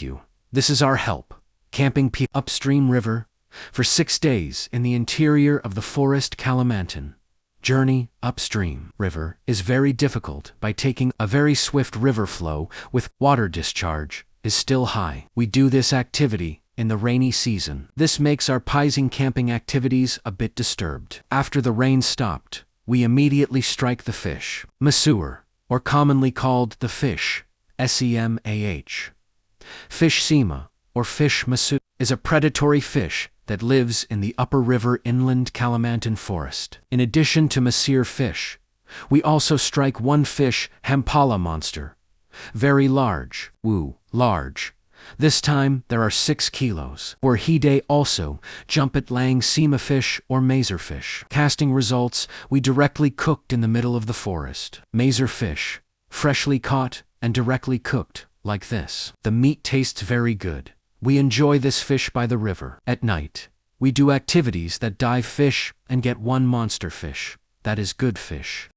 you. This is our help. Camping upstream river for 6 days in the interior of the forest Kalimantan. Journey upstream river is very difficult by taking a very swift river flow with water discharge is still high. We do this activity in the rainy season. This makes our Pising camping activities a bit disturbed. After the rain stopped, we immediately strike the fish. Masseur, or commonly called the fish, SEMAH. Fish sema, or fish masseur, is a predatory fish that lives in the upper river inland Kalimantan forest. In addition to masseur fish, we also strike one fish, Hampala monster. Very large, large. This time there are 6 kilos. Or hide also, jumpet lang sema fish or mazer fish. Casting results, we directly cooked in the middle of the forest. Mazer fish, freshly caught and directly cooked, like this. The meat tastes very good. We enjoy this fish by the river. At night, we do activities that dive fish and get one monster fish. That is good fish.